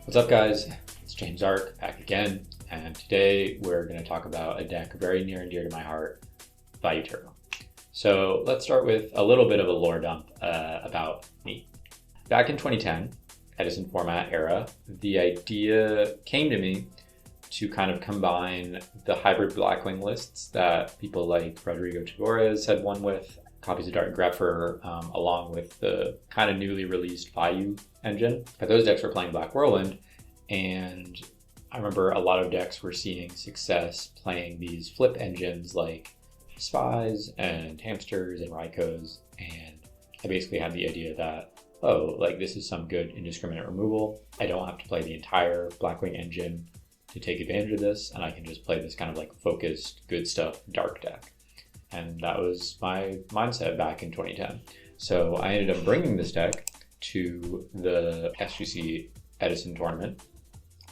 What's up, guys? It's James Ark back again, and today we're going to talk about a deck very near and dear to my heart, Vayu Turbo. So let's start with a little bit of a lore dump about me. Back in 2010, Edison format era, the idea came to me to kind of combine the hybrid Blackwing lists that people like Rodrigo Tagores had won with, copies of Dark Grepher, along with the kind of newly released Vayu engine. But those decks were playing Black Whirlwind, and I remember a lot of decks were seeing success playing these flip engines like Spies and Hamsters and Raikos, and I basically had the idea that, oh, like this is some good indiscriminate removal. I don't have to play the entire Blackwing engine to take advantage of this, and I can just play this kind of like focused, good stuff dark deck. And that was my mindset back in 2010. So I ended up bringing this deck to the NAWCQ Edison tournament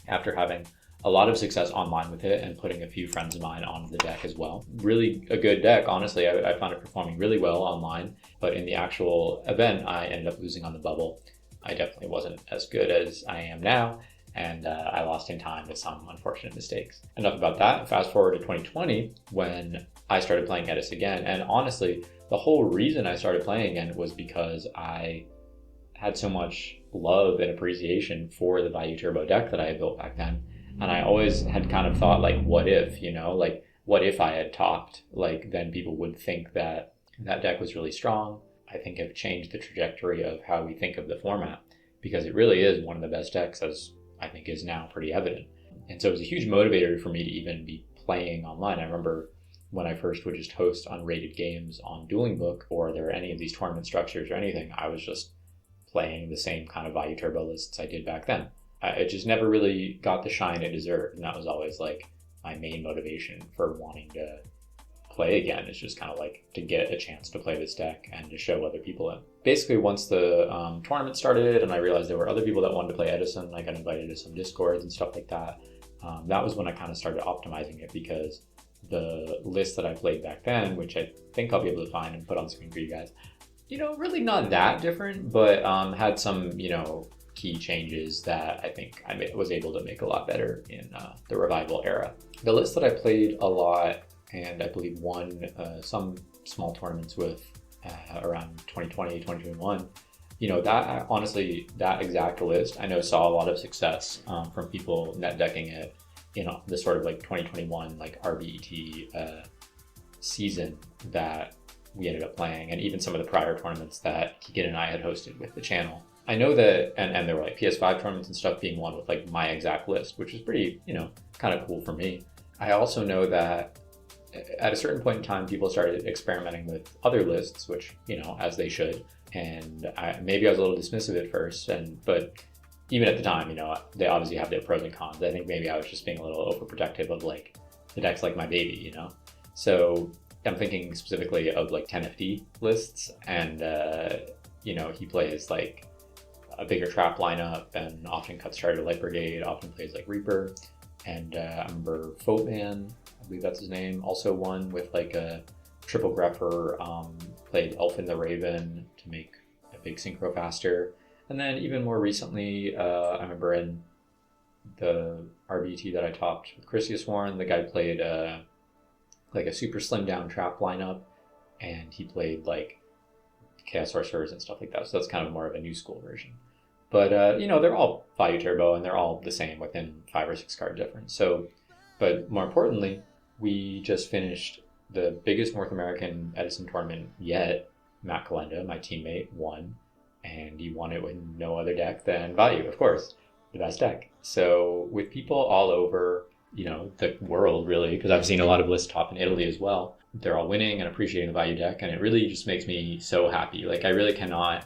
after having a lot of success online with it and putting a few friends of mine onto the deck as well. Really a good deck, honestly. I found it performing really well online, but in the actual event, I ended up losing on the bubble. I definitely wasn't as good as I am now, and I lost in time with some unfortunate mistakes. Enough about that. Fast forward to 2020 when I started playing Edison again, and honestly, the whole reason I started playing again was because I had so much love and appreciation for the Vayu Turbo deck that I had built back then. And I always had kind of thought, like, what if, like, what if I had topped? Like, then people would think that that deck was really strong. I think I've changed the trajectory of how we think of the format, because it really is one of the best decks, as I think is now pretty evident. And so it was a huge motivator for me to even be playing online. I remember when I first would just host unrated games on Dueling Book, or there were any of these tournament structures or anything, I was just playing the same kind of Vayu Turbo lists I did back then. It just never really got the shine it deserved, and that was always like my main motivation for wanting to play again. It's just kind of like to get a chance to play this deck and to show other people it. Basically, once the tournament started and I realized there were other people that wanted to play Edison, I got invited to some Discords and stuff like that. That was when I kind of started optimizing it, because the list that I played back then, which I think I'll be able to find and put on screen for you guys, really not that different, but had some, key changes that I think I was able to make a lot better in the revival era. The list that I played a lot, and I believe won some small tournaments with around 2020, 2021, that honestly, that exact list, I know saw a lot of success from people net decking it, the sort of like 2021 like RBET season that we ended up playing, and even some of the prior tournaments that Keegan and I had hosted with the channel. I know that, and there were like PS5 tournaments and stuff being won with like my exact list, which is pretty, kind of cool for me. I also know that at a certain point in time, people started experimenting with other lists, which, as they should. And maybe I was a little dismissive at first, but even at the time, they obviously have their pros and cons. I think maybe I was just being a little overprotective of like, the deck's like my baby, So I'm thinking specifically of like 10FD lists, and, he plays like a bigger trap lineup and often cuts Charter Light Brigade, often plays like Reaper. And I remember Foatman, I believe that's his name, also won with like a triple Grepher, played Elfin the Raven to make a big synchro faster. And then even more recently, I remember in the RBT that I topped with Chrysius Warren, the guy played like a super slim down trap lineup, and he played like Chaos Sorcerers and stuff like that. So that's kind of more of a new school version. But, they're all Vayu Turbo, and they're all the same within 5 or 6 card difference. So, but more importantly, we just finished the biggest North American Edison tournament yet. Matt Kolenda, my teammate, won, and he won it with no other deck than Vayu, of course, the best deck. So with people all over, the world really, because I've seen a lot of lists top in Italy as well, they're all winning and appreciating the Vayu deck, and it really just makes me so happy. Like, I really cannot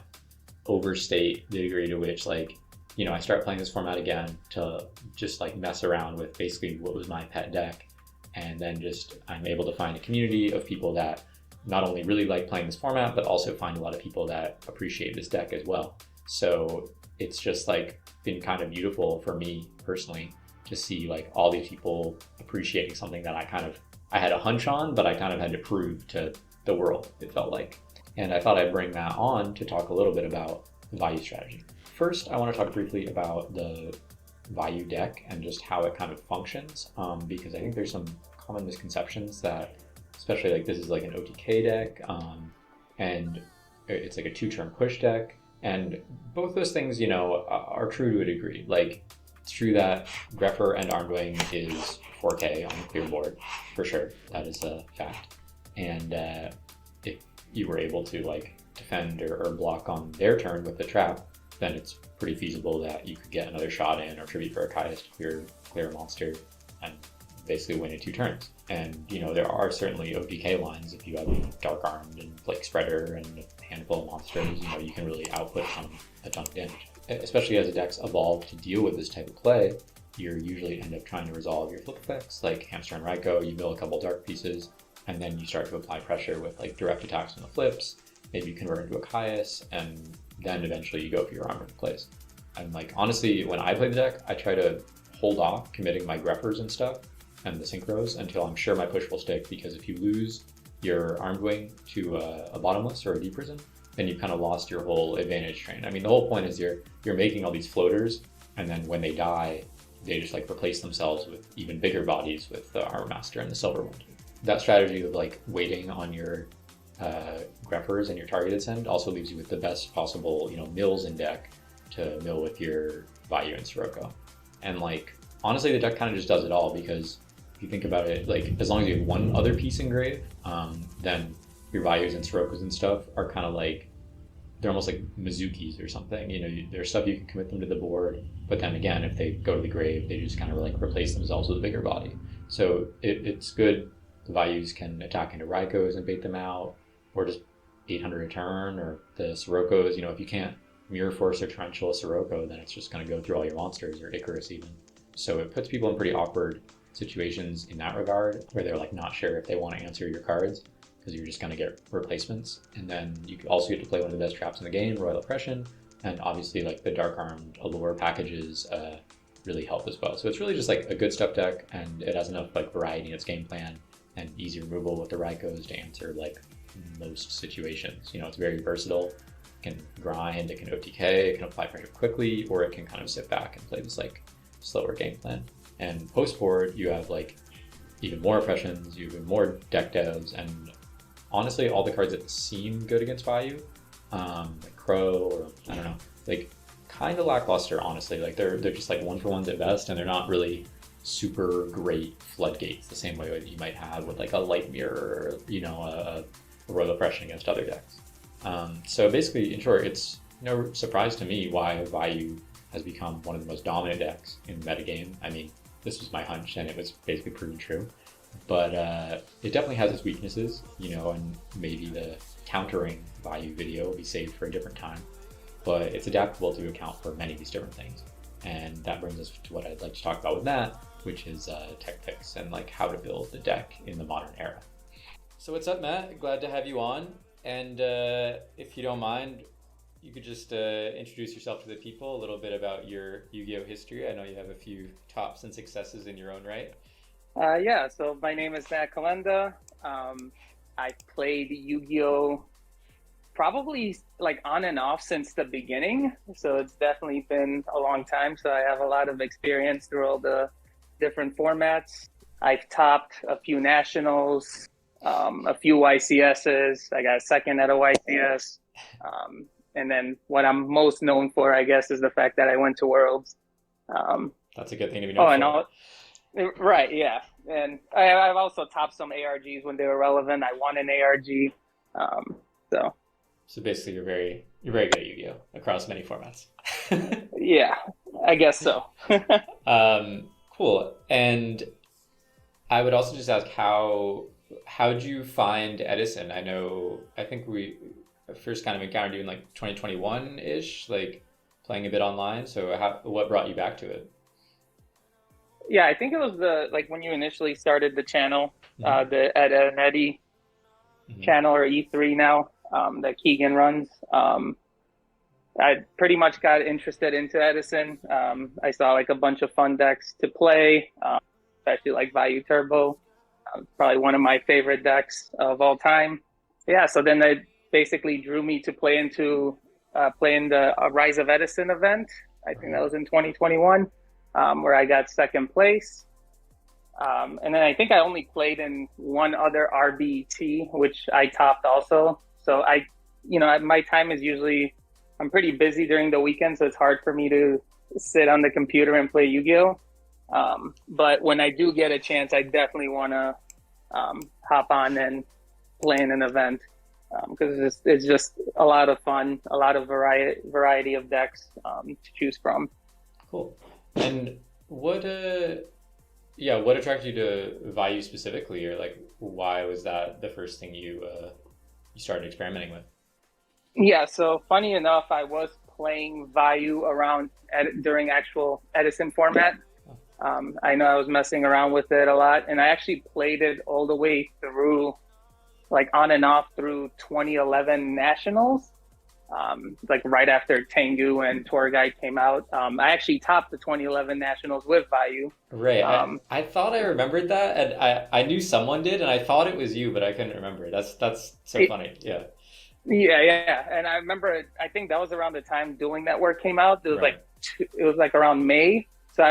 overstate the degree to which, like, I start playing this format again to just like mess around with basically what was my pet deck, and then just I'm able to find a community of people that not only really like playing this format, but also find a lot of people that appreciate this deck as well. So it's just like been kind of beautiful for me personally to see like all these people appreciating something that I had a hunch on, but I kind of had to prove to the world, it felt like. And I thought I'd bring that on to talk a little bit about the Vayu strategy. First, I want to talk briefly about the Vayu deck and just how it kind of functions, because I think there's some common misconceptions that, especially like this is like an OTK deck, and it's like a 2-turn push deck, and both those things, you know, are true to a degree. Like, it's true that Grepper and Armwing is 4K on the clear board, for sure. That is a fact. And if you were able to like defend or block on their turn with the trap, then it's pretty feasible that you could get another shot in or tribute for a Caius to clear a monster and basically win in 2 turns. And you know, there are certainly OTK lines. If you have Dark Armed and Flake Spreader and a handful of monsters, you know, you can really output a ton of damage. Especially as the decks evolve to deal with this type of play, you usually end up trying to resolve your flip effects like Hamster and Raiko. You mill a couple dark pieces, and then you start to apply pressure with like direct attacks on the flips. Maybe you convert into a Caius, and then eventually you go for your armored plays. And like, honestly, when I play the deck, I try to hold off committing my Greppers and stuff and the synchros until I'm sure my push will stick, because if you lose your Armwing to a bottomless or a deep prison, then you've kind of lost your whole advantage train. I mean, the whole point is you're making all these floaters, and then when they die, they just like replace themselves with even bigger bodies with the Armor Master and the Silver one. That strategy of like waiting on your Greppers and your targeted send also leaves you with the best possible, you know, mills in deck to mill with your Vayu and Sirocco. And like, honestly, the deck kind of just does it all, because if you think about it, like as long as you have one other piece in grave, then your Vayus and Siroccos and stuff are kind of like, they're almost like Mizukis or something. You know, there's stuff you can commit them to the board, but then again, if they go to the grave, they just kind of like replace themselves with a bigger body. So it's good. The Vayus can attack into Raikos and bait them out, or just 800 a turn, or the Siroccos, you know, if you can't Mirror Force or Torrential a Sirocco, then it's just going to go through all your monsters, or Icarus even. So it puts people in pretty awkward situations in that regard, where they're like not sure if they want to answer your cards, because you're just going to get replacements. And then you also get to play one of the best traps in the game, Royal Oppression, and obviously like the Dark Armed Allure packages really help as well. So it's really just like a good stuff deck, and it has enough like variety in its game plan and easy removal with the Raikos to answer like most situations. You know, it's very versatile. It can grind, it can OTK, it can apply pressure quickly, or it can kind of sit back and play this like slower game plan. And post board, you have like even more oppressions, you have more deck devs, and honestly, all the cards that seem good against Vayu, like Crow, or I don't know, like kind of lackluster, honestly. Like they're just like 1-for-1s at best, and they're not really super great floodgates the same way that you might have with like a Light Mirror, or you know, a Royal Oppression against other decks. So basically, in short, it's no surprise to me why Vayu has become one of the most dominant decks in the metagame. I mean, this was my hunch, and it was basically proven true. But it definitely has its weaknesses, you know, and maybe the countering Vayu video will be saved for a different time. But it's adaptable to account for many of these different things. And that brings us to what I'd like to talk about with Matt, which is tech picks and like how to build the deck in the modern era. So what's up, Matt? Glad to have you on. And if you don't mind, you could just introduce yourself to the people, a little bit about your Yu-Gi-Oh history. I know you have a few tops and successes in your own right. Yeah, so my name is Matt Kolenda. I played Yu-Gi-Oh probably like on and off since the beginning. So it's definitely been a long time. So I have a lot of experience through all the different formats. I've topped a few nationals, a few YCSs. I got a second at a YCS. And then what I'm most known for, I guess, is the fact that I went to Worlds. That's a good thing to be known for. Right, yeah. And I've also topped some ARGs when they were relevant. I won an ARG. So basically, you're very good at Yu-Gi-Oh across many formats. Yeah, I guess so. Cool. And I would also just ask, how'd you find Edison? I think we first kind of encountered you in like 2021-ish, like playing a bit online. So what brought you back to it? Yeah, I think it was when you initially started the channel, the Ed and Eddie channel, or E3 now, that Keegan runs. I pretty much got interested into Edison. I saw like a bunch of fun decks to play, especially like Vayu Turbo. Probably one of my favorite decks of all time. Yeah, so then they basically drew me to play in the Rise of Edison event. I think that was in 2021. where I got second place. And then I think I only played in one other RBT, which I topped also. So my time is usually, I'm pretty busy during the weekend, so it's hard for me to sit on the computer and play Yu-Gi-Oh! But when I do get a chance, I definitely want to hop on and play in an event because it's just a lot of fun, a lot of variety of decks to choose from. Cool. And what attracted you to Vayu specifically, or like why was that the first thing you started experimenting with? Yeah, so funny enough, I was playing Vayu during actual Edison format. I know I was messing around with it a lot, and I actually played it all the way through, like on and off through 2011 Nationals, like right after Tengu and Tour Guide came out. I actually topped the 2011 Nationals with Vayu. Right. I thought I remembered that, and I knew someone did, and I thought it was you, but I couldn't remember. That's so funny. Yeah. Yeah. And I remember, I think that was around the time Dueling Network came out. It was Right. it was like around May. So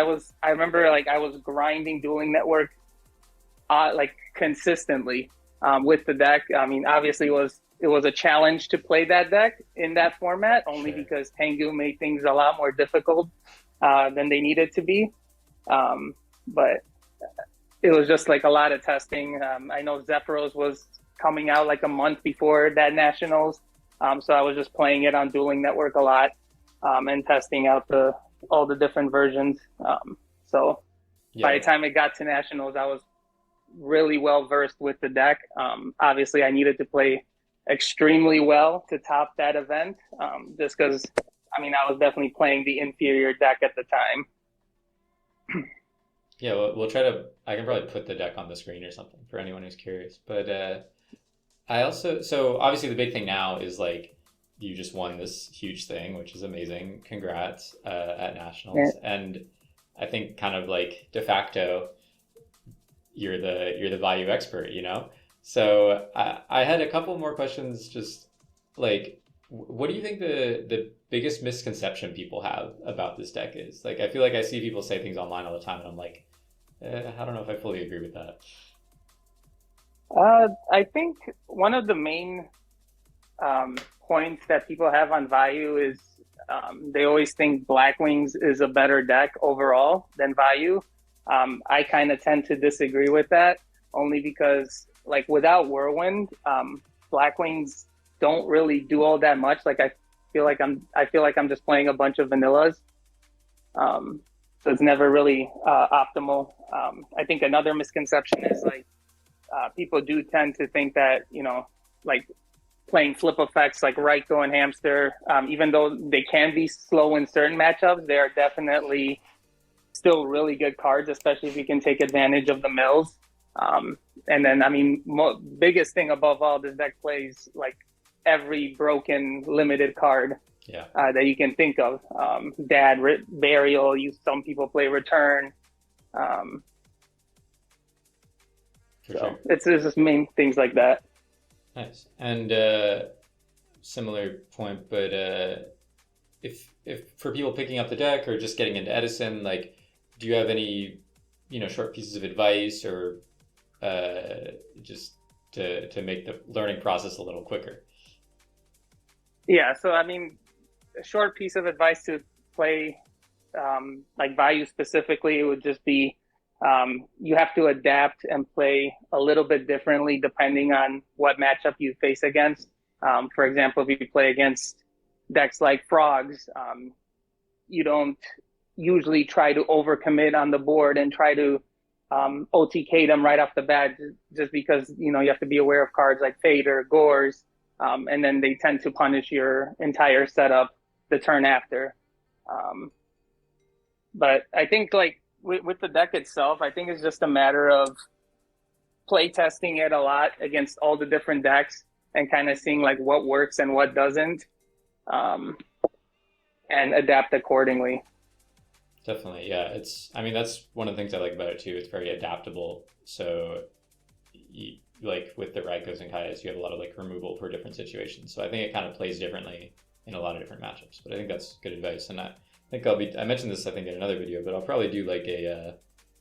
I remember like I was grinding Dueling Network like consistently with the deck. I mean, obviously it was a challenge to play that deck in that format, only Sure. because Tengu made things a lot more difficult than they needed to be. But it was just like a lot of testing. I know Zephyros was coming out like a month before that Nationals. So I was just playing it on Dueling Network a lot and testing out all the different versions. So by Yeah. the time it got to Nationals, I was really well versed with the deck. Obviously, I needed to play extremely well to top that event, just because, I mean, I was definitely playing the inferior deck at the time. Yeah, we'll try to. I can probably put the deck on the screen or something for anyone who's curious. But I also, so obviously the big thing now is like you just won this huge thing, which is amazing. Congrats at Yeah. Nationals, and I think kind of like de facto, you're the value expert, you know. So I had a couple more questions, just like what do you think the biggest misconception people have about this deck is? Like I feel like I see people say things online all the time, and I'm like, I don't know if I fully agree with that. I think one of the main points that people have on Vayu is they always think Blackwings is a better deck overall than Vayu. I kind of tend to disagree with that, only because like without Whirlwind, Blackwings don't really do all that much. Like I feel like I'm just playing a bunch of vanillas. So it's never really optimal. I think another misconception is like people do tend to think that, like playing flip effects like Raiko and Hamster, even though they can be slow in certain matchups, they are definitely still really good cards, especially if you can take advantage of the mills. And then, I mean, biggest thing above all, this deck plays like every broken limited card Yeah, that you can think of. Burial, some people play Return. Um, for so sure. it's just main things like that. Nice. And similar point, but if for people picking up the deck or just getting into Edison, like, do you have any, short pieces of advice or just to make the learning process a little quicker? Yeah, so I mean, a short piece of advice to play like Vayu specifically would just be you have to adapt and play a little bit differently depending on what matchup you face against. For example, if you play against decks like Frogs, you don't usually try to overcommit on the board and try to OTK them right off the bat, just because you have to be aware of cards like Fate or Gores, and then they tend to punish your entire setup the turn after. But I think like with the deck itself, I think it's just a matter of play testing it a lot against all the different decks and kind of seeing like what works and what doesn't, um, and adapt accordingly. Definitely, yeah. I mean, that's one of the things I like about it too. It's very adaptable. So, like with the Raikos and Kayas, you have a lot of like removal for different situations. So I think it kind of plays differently in a lot of different matchups. But I think that's good advice. And think I mentioned this I think in another video, but I'll probably do like a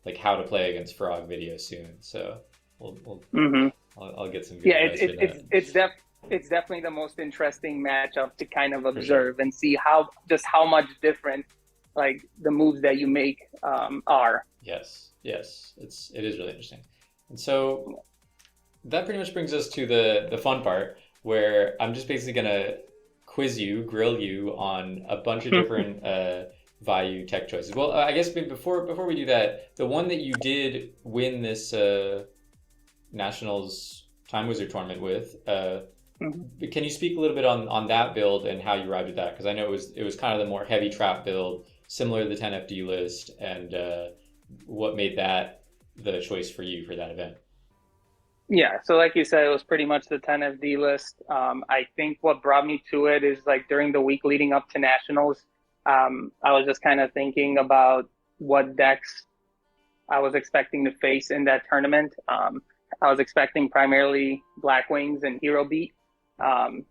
like how to play against Frog video soon. So we'll Hmm. I'll get some good Yeah, advice for that. it's definitely the most interesting matchup to kind of observe and see how much different like the moves that you make are. Yes, yes, it is really interesting. And so that pretty much brings us to the fun part where I'm just basically gonna quiz you, grill you on a bunch of different Vayu tech choices. Well, I guess before we do that, the one that you did win this Nationals Time Wizard tournament with, can you speak a little bit on that build and how you arrived at that? Because I know it was kind of the more heavy trap build, similar to the 10FD list, and what made that the choice for you for that event? Yeah, so like you said, it was pretty much the 10FD list. I think what brought me to it is like during the week leading up to Nationals, I was just kind of thinking about what decks I was expecting to face in that tournament. I was expecting primarily Black Wings and Hero Beat, and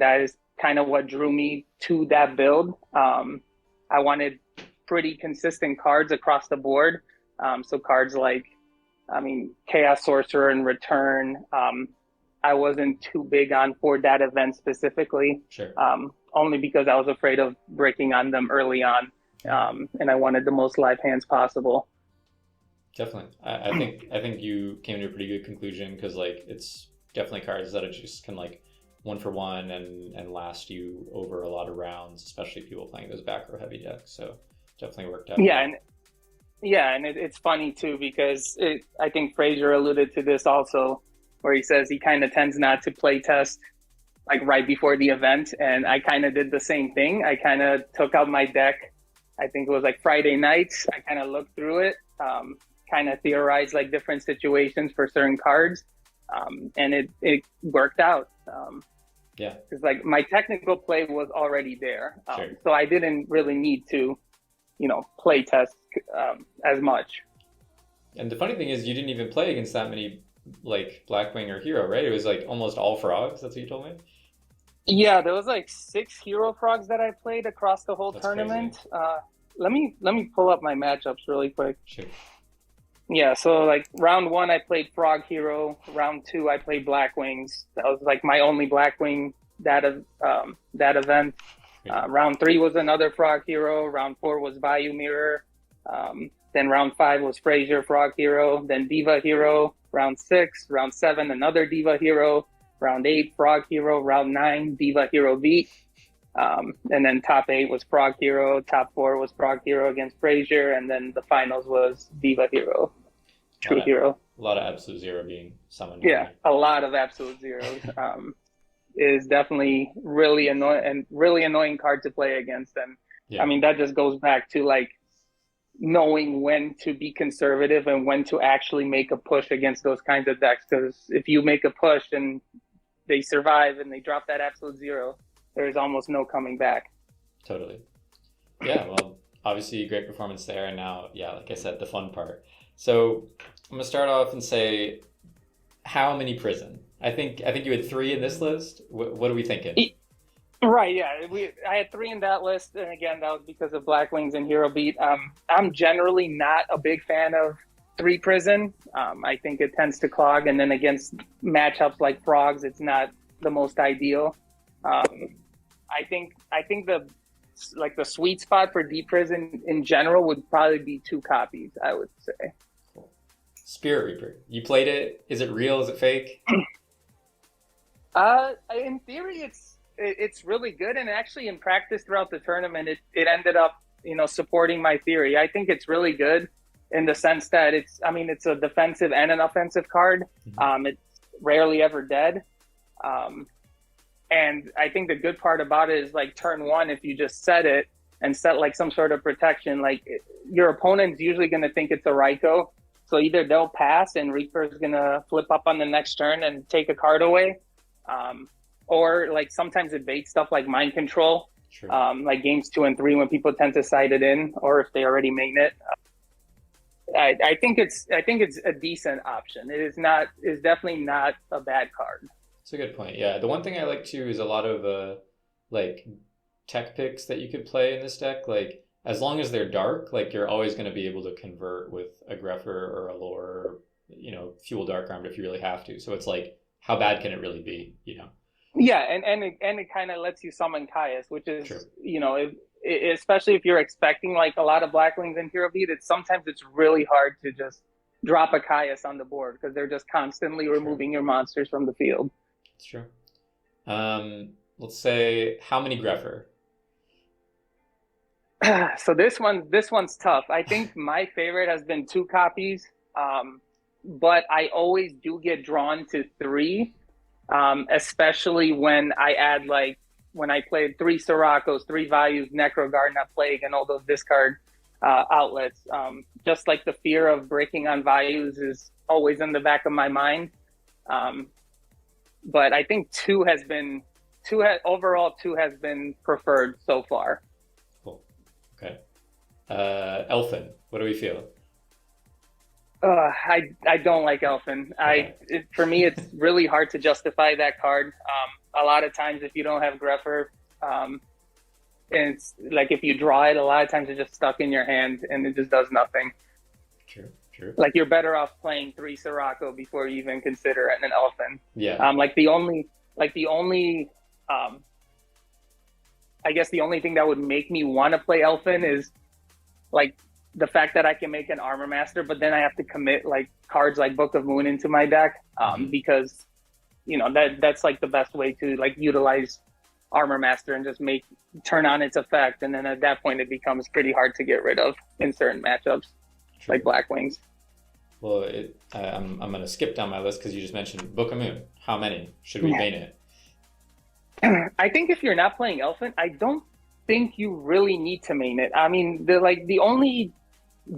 that is kind of what drew me to that build. I wanted pretty consistent cards across the board. So cards like, Chaos Sorcerer and Return. I wasn't too big on for that event specifically, Sure. only because I was afraid of breaking on them early on, and I wanted the most live hands possible. Definitely. I think you came to a pretty good conclusion because like it's definitely cards that just can like one for one and last you over a lot of rounds, especially people playing those back row heavy decks. So definitely worked out. And it's funny too because I think Frazier alluded to this also, where he says he kind of tends not to play test like right before the event, and I kind of did the same thing. I kind of took out my deck. I think it was like Friday nights. I kind of looked through it, kind of theorized like different situations for certain cards, and it worked out. Yeah, because like my technical play was already there, sure. So I didn't really need to, play test as much. And the funny thing is, you didn't even play against that many like Blackwing or Hero, right? It was like almost all frogs. That's what you told me. Yeah, there was like 6 Hero Frogs that I played across the whole That's tournament. Let me pull up my matchups really quick. Sure. Yeah, so like round 1 I played Frog Hero. Round 2 I played Blackwings. That was like my only Blackwing that event. Round 3 was another Frog Hero. Round 4 was Vayu Mirror. Then round 5 was Frazier Frog Hero. Then Diva Hero. Round 6, round 7, another Diva Hero. Round 8, Frog Hero. Round 9, Diva Hero Beat. And then top 8 was Frog Hero. Top 4 was Frog Hero against Frazier. And then the finals was Diva Hero. True Hero. A lot of Absolute Zero being summoned. Yeah, a lot of Absolute Zeros. Is definitely really annoying card to play against. And yeah. That just goes back to like knowing when to be conservative and when to actually make a push against those kinds of decks. Because if you make a push and they survive and they drop that Absolute Zero, there's almost no coming back. Totally. Yeah, well, obviously great performance there. And now, yeah, like I said, the fun part. So I'm gonna start off and say, how many prison? I think you had 3 in this list. What are we thinking? Right, yeah. I had 3 in that list, and again, that was because of Black Wings and Hero Beat. I'm generally not a big fan of 3 prison. I think it tends to clog, and then against matchups like frogs, it's not the most ideal. I think the sweet spot for deep prison in general would probably be 2 copies, I would say. Cool. Spirit Reaper. You played it. Is it real? Is it fake? In theory, it's really good, and actually in practice throughout the tournament, it ended up supporting my theory. I think it's really good in the sense that it's a defensive and an offensive card. Mm-hmm. It's rarely ever dead, and I think the good part about it is like turn 1, if you just set it and set like some sort of protection, like your opponent's usually going to think it's a Raikou, so either they'll pass and Reaper's going to flip up on the next turn and take a card away. Or like sometimes it baits stuff like mind control, sure. Like games 2 and 3 when people tend to side it in, or if they already main it. I think it's a decent option. It's definitely not a bad card. That's a good point. Yeah, the one thing I like too is a lot of like tech picks that you could play in this deck. Like as long as they're dark, like you're always going to be able to convert with a Grepher or a Lore, or, Fuel Dark Armed if you really have to. So it's like, how bad can it really be? Yeah, and it kind of lets you summon Caius, which is True. especially if you're expecting like a lot of Blackwings and Hero Beat, sometimes it's really hard to just drop a Caius on the board because they're just constantly removing your monsters from the field. It's true. Let's say how many Grepher? So this one's tough. I think my favorite has been 2 copies, but I always do get drawn to 3, especially when I add when I played 3 Sirocco's, 3 Vayus, Necro Gardener Plague, and all those discard outlets. Just like the fear of breaking on Vayus is always in the back of my mind. But I think 2 has been preferred so far. Cool. Okay. Elfin, what do we feel? I don't like Elfin. Okay. For me, it's really hard to justify that card. A lot of times, if you don't have Grepher, and it's like if you draw it, a lot of times it's just stuck in your hand and it just does nothing. True. Like you're better off playing 3 Sirocco before you even consider it an Elfin. Yeah. I guess the only thing that would make me want to play Elfin is like the fact that I can make an Armor Master, but then I have to commit like cards like Book of Moon into my deck, because that's like the best way to like utilize Armor Master and just turn on its effect, and then at that point it becomes pretty hard to get rid of in certain matchups. True. Like Blackwings. Well, I'm going to skip down my list because you just mentioned Book of Moon. How many should we main it? I think if you're not playing Elfin, I don't think you really need to main it. I mean, the only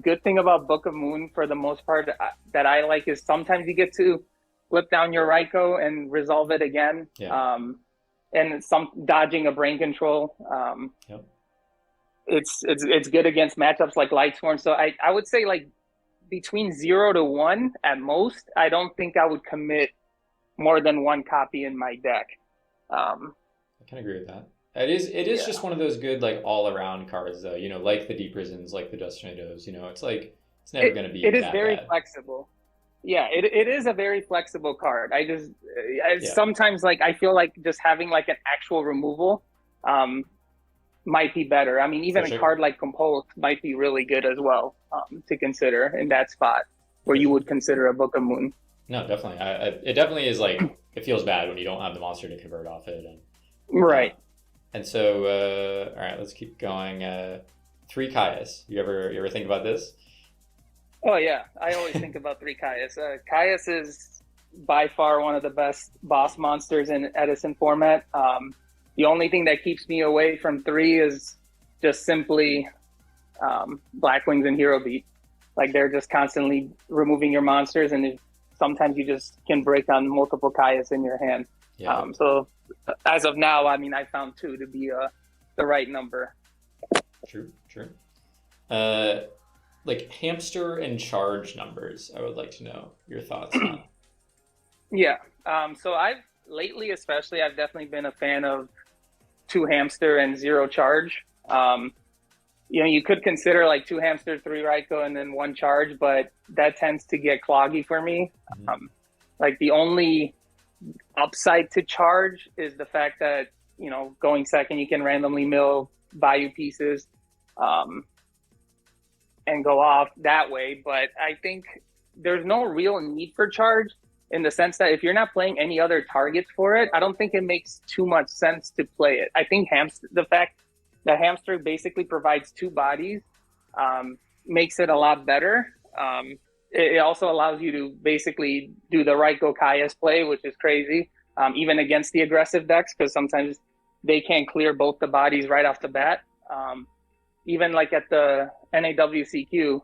good thing about Book of Moon for the most part that I like is sometimes you get to flip down your Raikou and resolve it again. Yeah. And some dodging a brain control. Yep. It's good against matchups like Lightsworn. So I would say like between 0 to 1 at most. I don't think I would commit more than 1 copy in my deck. I can agree with that. It is just one of those good like all around cards though. Like the Deep Prisons, like the Dust Tornadoes. It's like it's never going to be. It is that very bad. flexible. Yeah, it is a very flexible card. Sometimes like I feel like just having like an actual removal might be better. I mean, even a card like Compose might be really good as well to consider in that spot where you would consider a Book of Moon. No, definitely. It definitely is like it feels bad when you don't have the monster to convert off it. Right. And so, all right, let's keep going. 3 Caius. You ever think about this? Oh yeah, I always think about 3 Caius. Caius is by far one of the best boss monsters in Edison format. The only thing that keeps me away from 3 is just simply Blackwings and Hero Beat. Like they're just constantly removing your monsters, and sometimes you just can break on multiple Caius in your hand. Yeah. So as of now, I mean, I found 2 to be the right number. True. Like hamster and charge numbers, I would like to know your thoughts on. Yeah. So lately, especially, I've definitely been a fan of 2 hamster and 0 charge. You could consider like 2 hamster, 3 Raikou, and then 1 charge, but that tends to get cloggy for me. Mm-hmm. Like the only upside to charge is the fact that, going second, you can randomly mill Vayu pieces and go off that way. But I think there's no real need for charge in the sense that if you're not playing any other targets for it, I don't think it makes too much sense to play it. I think the fact that hamster basically provides 2 bodies makes it a lot better. It also allows you to basically do the Raikou Caius play, which is crazy, even against the aggressive decks, because sometimes they can't clear both the bodies right off the bat. Even like at the NAWCQ,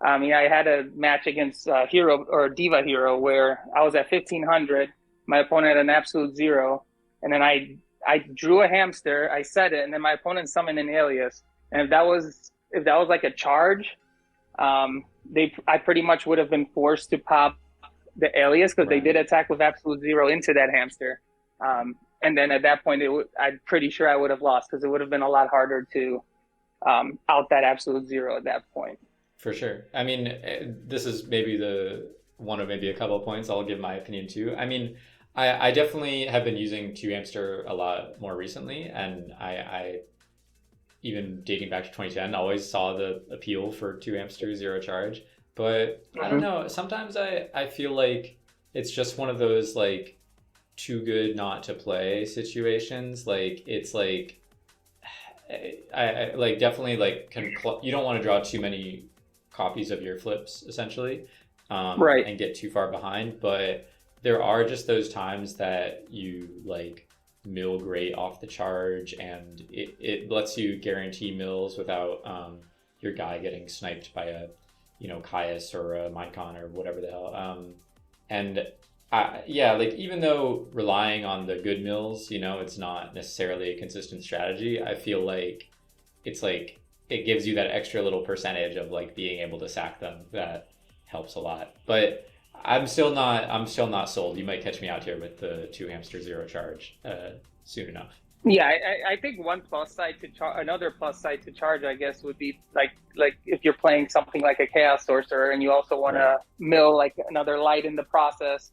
I had a match against Hero or Diva Hero where I was at 1500, my opponent had an absolute 0, and then I drew a hamster, I set it, and then my opponent summoned an alias. And if that was like a charge, I pretty much would have been forced to pop the alias because they did attack with absolute 0 into that hamster. And then at that point, I'm pretty sure I would have lost because it would have been a lot harder to out that absolute zero at that point. For sure. I mean, this is maybe the one of maybe a couple of points I'll give my opinion too. I mean, I definitely have been using 2Hamster a lot more recently, and I even dating back to 2010 always saw the appeal for 2Hamster zero charge. But I don't know, sometimes I feel like it's just one of those like too good not to play situations. Like it's like I like definitely like you don't want to draw too many copies of your flips essentially, Right. and get too far behind. But there are just those times that you like mill great off the charge, and it lets you guarantee mills without your guy getting sniped by a Caius or a Minecon or whatever the hell. And yeah, like even though relying on the good mills, it's not necessarily a consistent strategy, I feel like it's like it gives you that extra little percentage of like being able to sack them that helps a lot. But I'm still not sold. You might catch me out here with the 2Hamster zero charge soon enough. Yeah, I think one plus side to another plus side to charge, I guess, would be like if you're playing something like a Chaos Sorcerer and you also want to mill like another light in the process,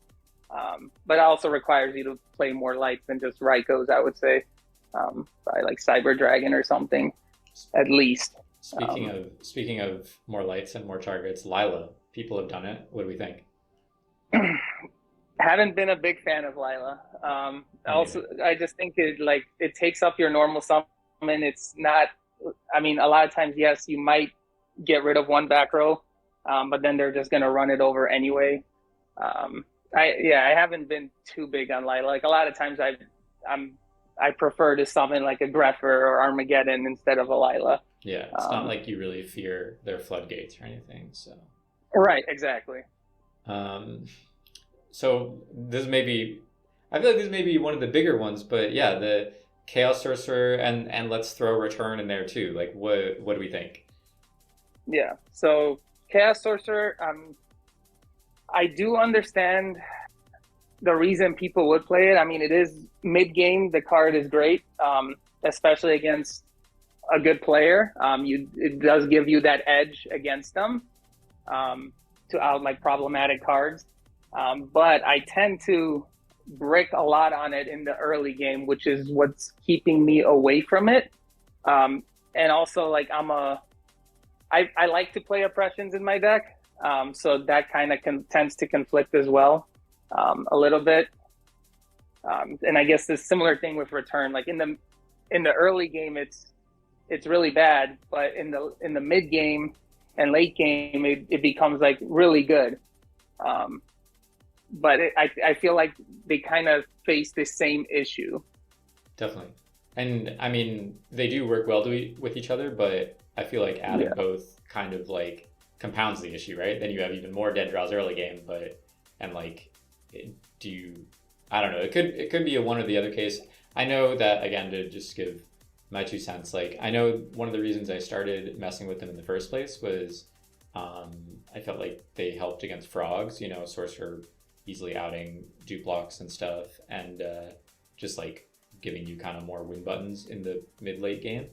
but it also requires you to play more lights than just Raikos, I would say, by like Cyber Dragon or something, at least. Speaking of more lights and more targets, Lila, people have done it. What do we think? Haven't been a big fan of Lila. Also, I just think it takes up your normal summon. It's not. I mean, a lot of times, yes, you might get rid of one back row, but then they're just gonna run it over anyway. I haven't been too big on Lila. Like a lot of times, I prefer to summon like a Greffer or Armageddon instead of a Lila. Yeah, it's not like you really fear their floodgates or anything. So. Right. Exactly. So this may be, I feel like this may be one of the bigger ones, but yeah, the Chaos Sorcerer and let's throw Return in there too. Like, what do we think? Yeah. So Chaos Sorcerer, I do understand the reason people would play it. I mean, it is mid game. The card is great, especially against a good player. It does give you that edge against them to out like problematic cards. But I tend to brick a lot on it in the early game, which is what's keeping me away from it. And also, like I like to play oppressions in my deck, so that kind of tends to conflict as well, a little bit. And I guess the similar thing with Return, like in the early game, it's really bad, but in the mid game and late game, it becomes like really good. But I feel like they kind of face the same issue. Definitely. And I mean, they do work well with each other, but I feel like adding both kind of like compounds the issue, right? Then you have even more dead draws early game, I don't know, it could be a one or the other case. I know that, again, to just give my 2 cents, like I know one of the reasons I started messing with them in the first place was I felt like they helped against frogs, Sorcerer easily outing Duplocks and stuff, and just like giving you kind of more win buttons in the mid-late game,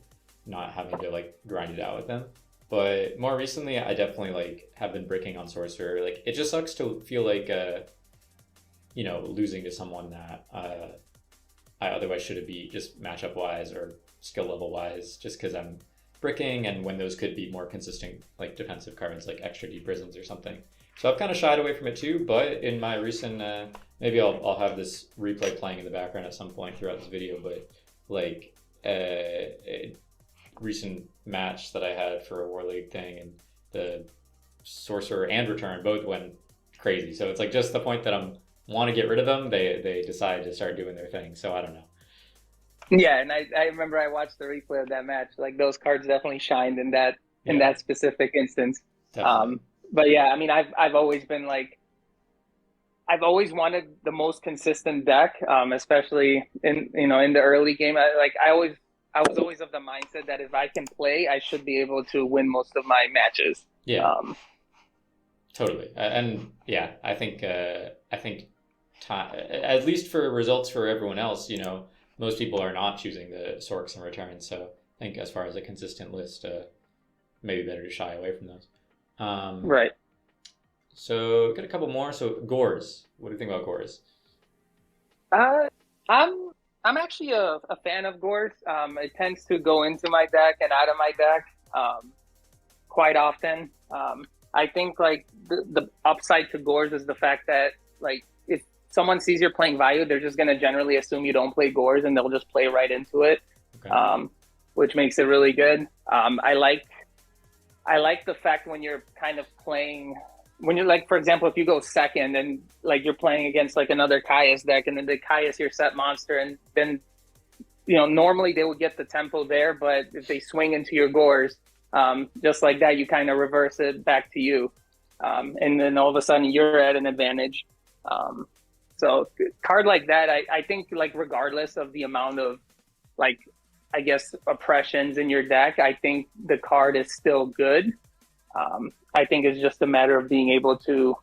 not having to like grind it out with them. But more recently, I definitely like have been bricking on Sorcerer. Like it just sucks to feel like losing to someone that I otherwise should have beat, just matchup wise or skill level wise, just because I'm bricking, and when those could be more consistent like defensive cards like extra deep prisons or something. So I've kind of shied away from it too, but in my recent, maybe I'll have this replay playing in the background at some point throughout this video, but like a recent match that I had for a War League thing, and the Sorcerer and Return both went crazy. So it's like just the point that I want to get rid of them, they decide to start doing their thing. So I don't know. Yeah, and I remember I watched the replay of that match. Like those cards definitely shined in that specific instance. Definitely. But yeah, I mean, I've always been like, I've always wanted the most consistent deck, especially in the early game. I was always of the mindset that if I can play, I should be able to win most of my matches. Yeah, totally. And yeah, I think time, at least for results for everyone else, most people are not choosing the Sorks and returns. So I think as far as a consistent list, maybe better to shy away from those. Right. So get a couple more. So Gores, what do you think about Gores? Uh, I'm actually a fan of Gores. It tends to go into my deck and out of my deck quite often. I think like the upside to Gores is the fact that like if someone sees you're playing Vayu, they're just gonna generally assume you don't play Gores and they'll just play right into it, Okay. which makes it really good. I like the fact when you're kind of playing when you're like, for example, if you go second and like you're playing against like another Caius deck and then the Caius your set monster and then normally they would get the tempo there, but if they swing into your Gores, just like that, you kind of reverse it back to you. And then all of a sudden you're at an advantage. So card like that, I think like regardless of the amount of like, I guess, oppressions in your deck, I think the card is still good. I think it's just a matter of being able to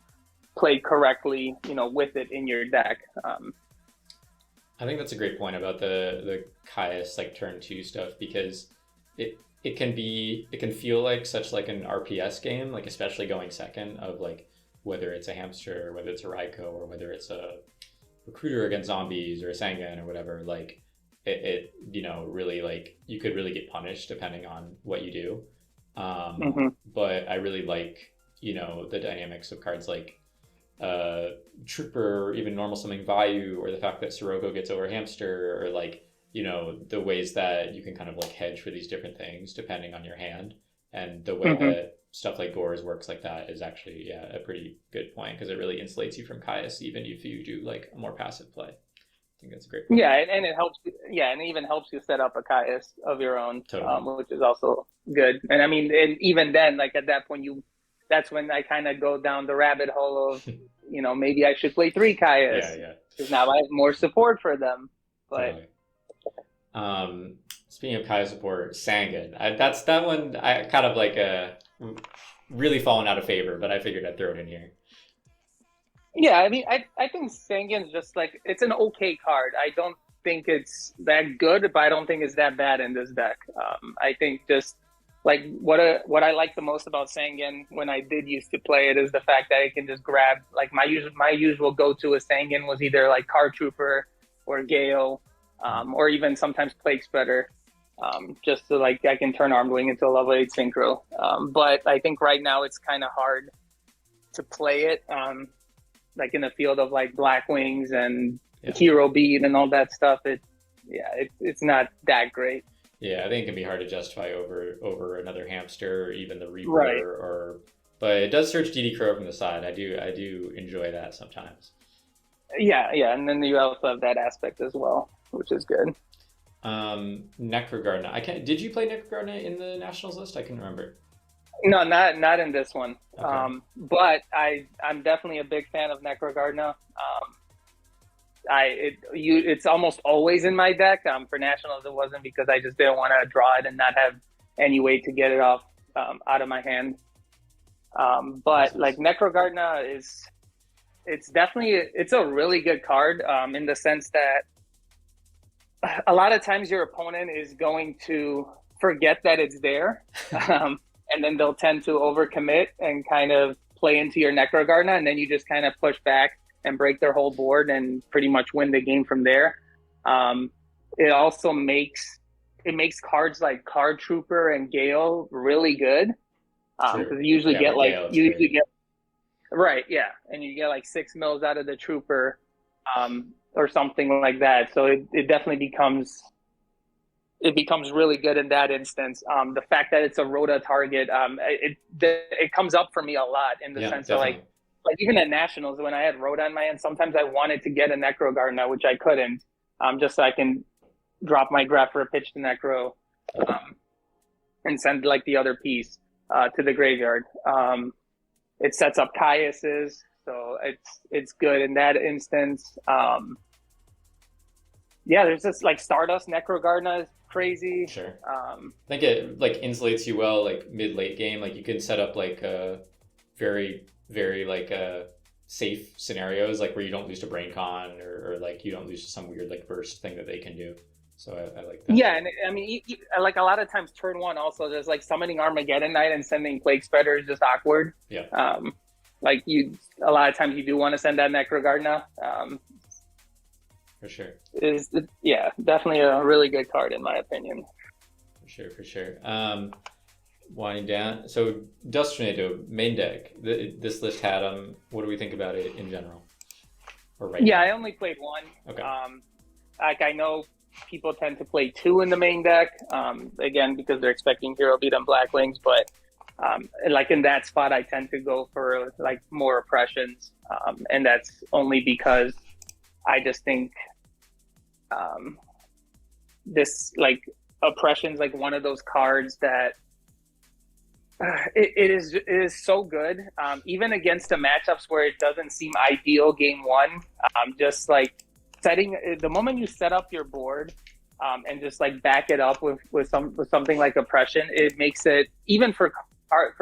play correctly, with it in your deck. I think that's a great point about the Caius like turn two stuff, because it can feel like such like an RPS game, like especially going second, of like whether it's a hamster or whether it's a Raikou or whether it's a recruiter against zombies or a Sangan or whatever, like it really like you could really get punished depending on what you do. But I really like, the dynamics of cards like Trooper, or even normal summon Vayu, or the fact that Sirocco gets over Hamster, or like, the ways that you can kind of like hedge for these different things depending on your hand. And the way that stuff like Gores works like that is actually, yeah, a pretty good point, because it really insulates you from Caius, even if you do like a more passive play. I think that's a great point. Yeah, and it helps. Yeah, and it even helps you set up a Caius of your own, Totally. which is also good. And I mean, and even then, like at that point, that's when I kind of go down the rabbit hole of, maybe I should play 3 Caius. Yeah. Because now I have more support for them. But totally. Speaking of Caius support, Sangan. That one I kind of like really fallen out of favor, but I figured I'd throw it in here. yeah, I mean, I think Sangan's just like, it's an okay card. I don't think it's that good, but I don't think it's that bad in this deck. I think just like what I like the most about Sangan when I did used to play it is the fact that I can just grab like my usual go-to with Sangan was either like Card Trooper or Gale, or even sometimes Plague Spreader, just so like I can turn Armed Wing into a level 8 synchro. But I think right now it's kind of hard to play it. Like in the field of like Black Wings and Hero Beat and all that stuff, it's not that great. Yeah, I think it can be hard to justify over another Hamster or even the Reaper, Right. But it does search DD Crow from the side. I do enjoy that sometimes. Yeah, and then you also have that aspect as well, which is good. Necrogardna. Did you play Necrogardna in the Nationals list? I can remember. No, not in this one. Okay. But I'm definitely a big fan of Necrogardna. It's almost always in my deck. For Nationals, it wasn't because I just didn't want to draw it and not have any way to get it off out of my hand. But like Necrogardna it's a really good card in the sense that a lot of times your opponent is going to forget that it's there. And then they'll tend to overcommit and kind of play into your Necrogardna, and then you just kind of push back and break their whole board and pretty much win the game from there. It also makes cards like Card Trooper and Gale really good, because you usually get right, yeah, and you get like 6 mils out of the Trooper, or something like that. So it definitely becomes really good in that instance. The fact that it's a Rota target, it comes up for me a lot in the sense definitely. of like even at Nationals when I had Rota in my hand, sometimes I wanted to get a Necrogardna, which I couldn't, just so I can drop my Graph for a pitch to Necro, and send like the other piece to the graveyard. It sets up Caiuses, so it's good in that instance. Yeah, there's just like Stardust Necrogardna is crazy. Sure. I think it like insulates you well, like mid-late game. Like you can set up like a very, very like safe scenarios, like where you don't lose to brain con or like you don't lose to some weird like burst thing that they can do. So I like that. Yeah, and I mean, like a lot of times, turn one also there's like summoning Armageddon Knight and sending Plague Spreader is just awkward. Yeah. Like a lot of times you do want to send that Necrogardener. For sure. Yeah, definitely a really good card in my opinion. For sure. Winding down. So Dust Tornado main deck. This list had them. What do we think about it in general? Or now? I only played one. Okay. Like I know people tend to play two in the main deck. Again, because they're expecting Hero Beat and Blackwings, but like in that spot, I tend to go for like more oppressions, and that's only because I just think this like oppression's like one of those cards that it is so good, even against the matchups where it doesn't seem ideal game one. Just like setting the moment you set up your board and just like back it up with something like oppression, it makes it even for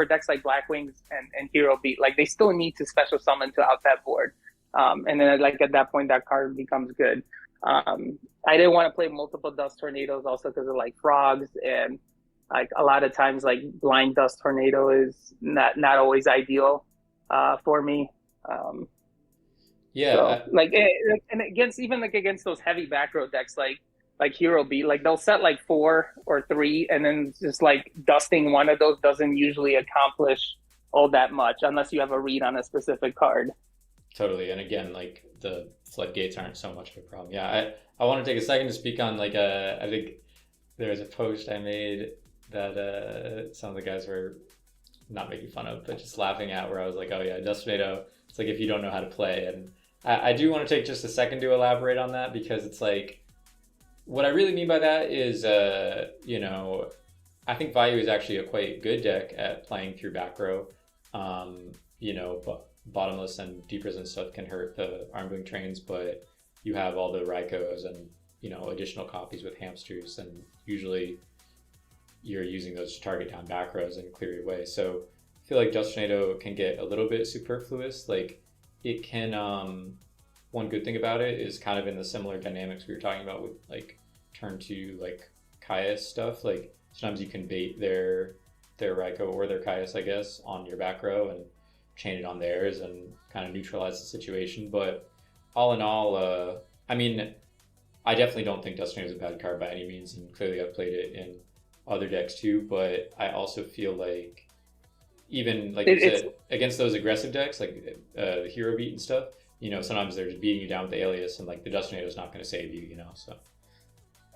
decks like Blackwings and Hero Beat, like they still need to special summon to out that board, and then like at that point that card becomes good. I didn't want to play multiple Dust Tornadoes also because of like frogs, and like a lot of times like blind Dust Tornado is not always ideal for me. Yeah, so, like and against those heavy back row decks like Hero Beat, like they'll set like 4 or 3, and then just like dusting one of those doesn't usually accomplish all that much unless you have a read on a specific card. Totally. And again, like the floodgates aren't so much of a problem. Yeah, I want to take a second to speak on like I think there was a post I made that some of the guys were not making fun of, but just laughing at, where I was like, oh yeah, Dust Tornado, it's like if you don't know how to play. And I do want to take just a second to elaborate on that, because it's like, what I really mean by that is, you know, I think Vayu is actually a quite good deck at playing through back row. You know, bottomless and deep prison stuff can hurt the Armwing Trains, but you have all the Raikos and, you know, additional copies with hamsters, and usually you're using those to target down back rows and clear your way. So I feel like Dust Tornado can get a little bit superfluous. Like it can, one good thing about it is kind of in the similar dynamics we were talking about with like turn 2 like Caius stuff. Like sometimes you can bait their Raiko or their Caius, I guess, on your back row and chain it on theirs and kind of neutralize the situation. But all in all, I mean, I definitely don't think Dust Tornado is a bad card by any means, and clearly I've played it in other decks too, but I also feel like even like you said, against those aggressive decks like the Hero Beat and stuff, you know, sometimes they're just beating you down with the Alias, and like the Dust Tornado is not going to save you, you know. So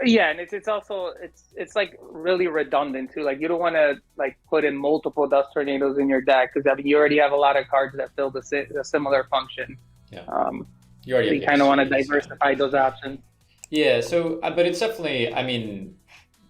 yeah, and it's also it's like really redundant too. Like you don't want to like put in multiple Dust Tornadoes in your deck, because I mean you already have a lot of cards that fill the similar function. Yeah, you already you kind of want to diversify those options. Yeah, so but it's definitely, I mean,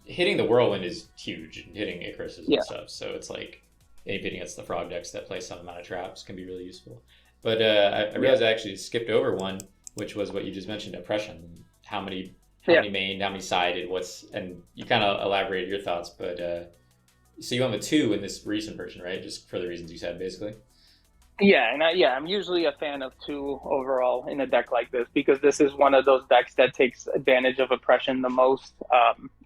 hitting the Whirlwind is huge, and hitting Icaruses and stuff. So it's like anything against the frog decks that play some amount of traps can be really useful. But I realized I actually skipped over one, which was what you just mentioned, oppression. How many mained, how many sided, and you kind of elaborated your thoughts, but so you went with 2 in this recent version, right? Just for the reasons you said, basically. Yeah, and I'm usually a fan of 2 overall in a deck like this, because this is one of those decks that takes advantage of oppression the most.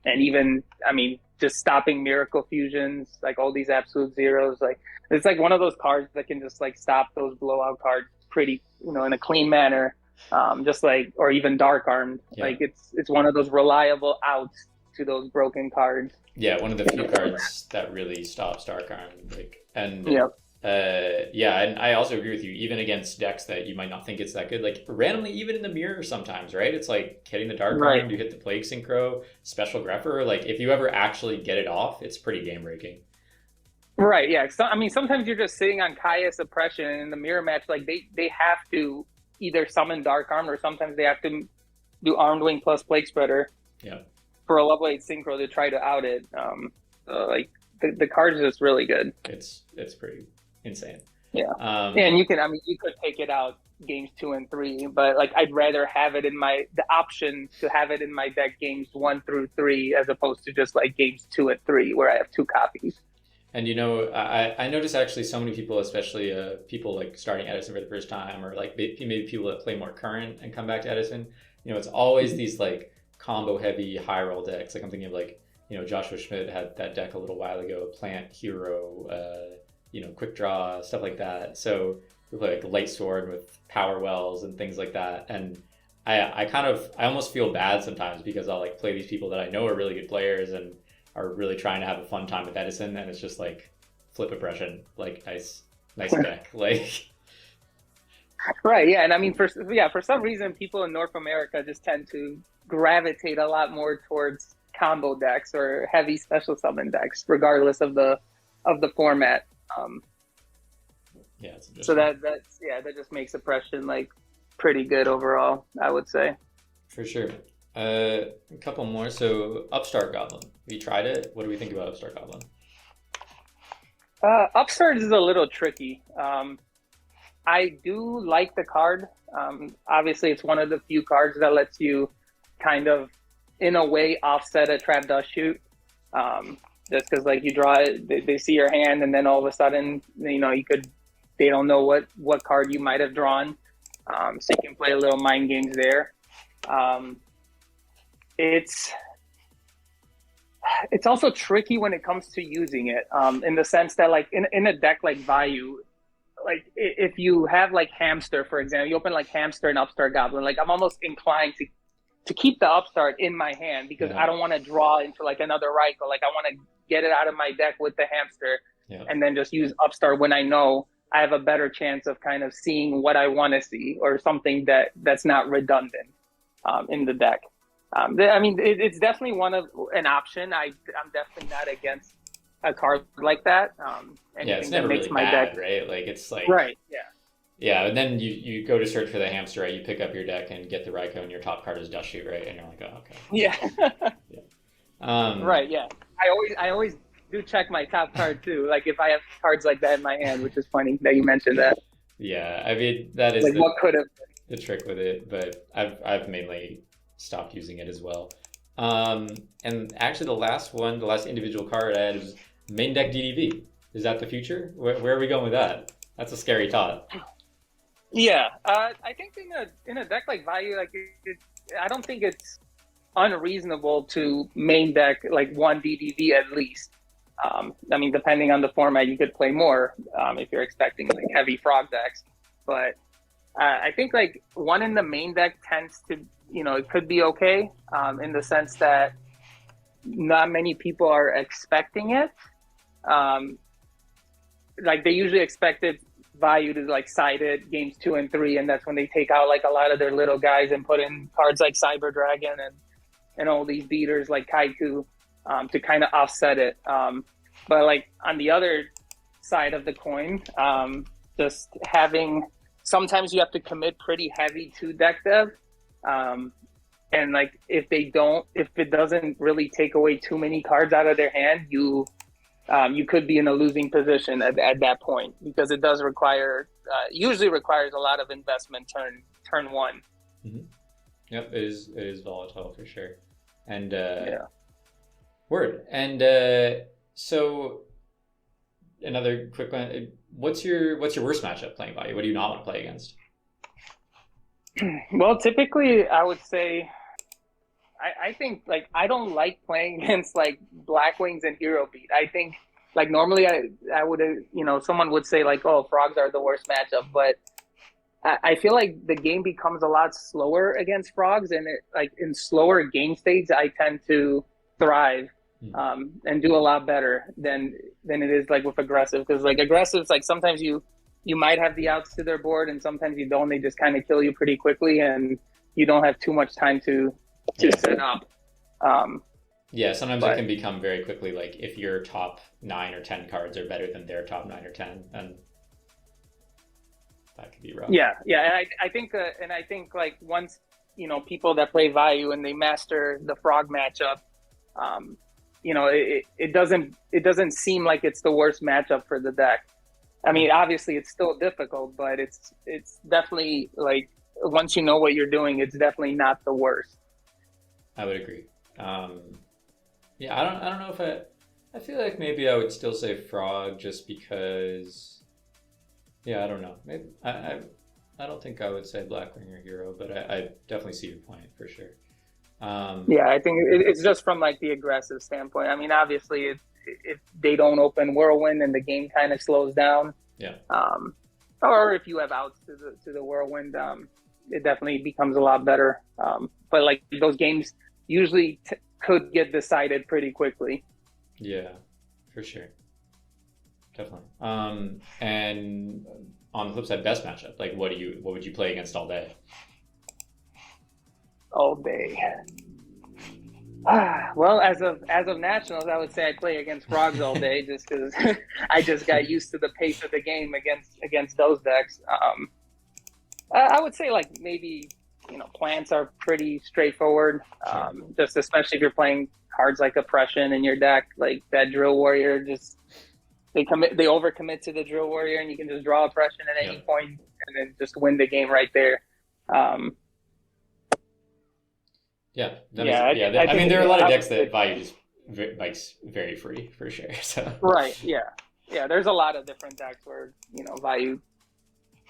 And even, I mean, just stopping Miracle Fusions, like all these absolute zeros, like it's like one of those cards that can just like stop those blowout cards pretty, you know, in a clean manner. Just like, or even Dark Armed, like it's one of those reliable outs to those broken cards. Yeah, one of the few cards that really stops Dark Armed, like, and and I also agree with you, even against decks that you might not think it's that good, like randomly, even in the mirror sometimes, right? It's like hitting the Dark Armed, you hit the Plague Synchro, Special Grepper, like if you ever actually get it off, it's pretty game breaking. Right, yeah. So, I mean, sometimes you're just sitting on Caius Oppression, and in the mirror match, like they have to either summon Dark Arm, or sometimes they have to do Armed Wing plus Plague Spreader for a level 8 Synchro to try to out it. So like the card is just really good. It's pretty insane. Yeah. And you could take it out games 2 and 3, but like I'd rather have it in the option to have it in my deck games 1 through 3 as opposed to just like games 2 and 3 where I have 2 copies. And I notice actually so many people, especially people like starting Edison for the first time, or like maybe people that play more current and come back to Edison. It's always these like combo heavy high roll decks. Like I'm thinking of like Joshua Schmidt had that deck a little while ago, Plant Hero, Quick Draw, stuff like that. So we play like Light Sword with Power Wells and things like that. And I almost feel bad sometimes because I'll like play these people that I know are really good players and are really trying to have a fun time with Edison, and it's just like flip oppression, like nice deck, like. Right, yeah, and I mean, for some reason, people in North America just tend to gravitate a lot more towards combo decks or heavy special summon decks, regardless of the format. So that just makes oppression like pretty good overall, I would say. For sure. A couple more. So Upstart Goblin. Have you tried it? What do we think about Upstart Goblin? Upstart is a little tricky. I do like the card. Obviously, it's one of the few cards that lets you kind of, in a way, offset a trap dust shoot. Just because, like, you draw it, they see your hand, and then all of a sudden, they don't know what card you might have drawn. So you can play a little mind games there. It's also tricky when it comes to using it, in the sense that like in a deck like Vayu, like if you have like Hamster, for example, you open like Hamster and Upstart Goblin, like I'm almost inclined to keep the Upstart in my hand because I don't want to draw into like another Raikou. Like I want to get it out of my deck with the Hamster and then just use Upstart when I know I have a better chance of kind of seeing what I want to see or something that's not redundant in the deck. I mean, it's definitely an option. I'm definitely not against a card like that. It's never really bad, right? Like it's like right, yeah. And then you go to search for the Hamster, right? You pick up your deck and get the Raikou, and your top card is Dust Shoot, right? And you're like, oh, okay. Yeah. Right. Yeah. I always do check my top card too. Like if I have cards like that in my hand, which is funny that you mentioned that. Yeah, I mean that is like what could have the trick with it, but I've mainly stopped using it as well. And actually the last individual card I had was main deck DDV. Is that the future? Where are we going with that? That's a scary thought. Yeah, I think in a deck like Vayu, like I don't think it's unreasonable to main deck like one DDV at least. I mean, depending on the format, you could play more if you're expecting like heavy frog decks. But I think like one in the main deck tends to, it could be okay in the sense that not many people are expecting it. Like they usually expected Vayu to like side it games 2 and 3, and that's when they take out like a lot of their little guys and put in cards like Cyber Dragon and all these beaters like Kaiku to kind of offset it. But like on the other side of the coin, just having sometimes you have to commit pretty heavy to deck dev. And like if it doesn't really take away too many cards out of their hand, you could be in a losing position at that point because it does usually requires a lot of investment turn one. Mm-hmm. Yep, it is volatile for sure. And word. And so another quick one. What's your worst matchup playing Vayu? What do you not want to play against? Well, typically I would say I think like I don't like playing against like Blackwings and Hero Beat. I think like normally I would someone would say like, oh, frogs are the worst matchup, but I feel like the game becomes a lot slower against frogs, and like in slower game states I tend to thrive and do a lot better than it is like with aggressive, because like aggressives, like sometimes you might have the outs to their board and sometimes you don't. They just kind of kill you pretty quickly and you don't have too much time to set up. Sometimes it can become very quickly like if your top 9 or 10 cards are better than their top 9 or 10, then that could be rough. Yeah, and I think like once people that play Vayu and they master the frog matchup, it doesn't seem like it's the worst matchup for the deck. I mean, obviously it's still difficult, but it's definitely like once you know what you're doing, it's definitely not the worst. I would agree. I don't know if I feel like maybe I would still say frog just because, yeah, I don't know. Maybe I don't think I would say Blackwing or hero, but I definitely see your point for sure. Yeah, I think it's just from like the aggressive standpoint. I mean, obviously, if they don't open Whirlwind and the game kind of slows down, yeah. Or if you have outs to the Whirlwind, it definitely becomes a lot better. But like those games usually could get decided pretty quickly. Yeah, for sure. Definitely. And on the flip side, best matchup, like what would you play against all day? All day. Well, as of nationals, I would say I play against frogs all day, just because I just got used to the pace of the game against those decks. I would say like maybe plants are pretty straightforward. Just especially if you're playing cards like Oppression in your deck, like that Drill Warrior, just they overcommit to the Drill Warrior, and you can just draw Oppression at any point and then just win the game right there. I mean, there are a lot of decks that Vayu just likes very free for sure. So right, yeah. There's a lot of different decks where Vayu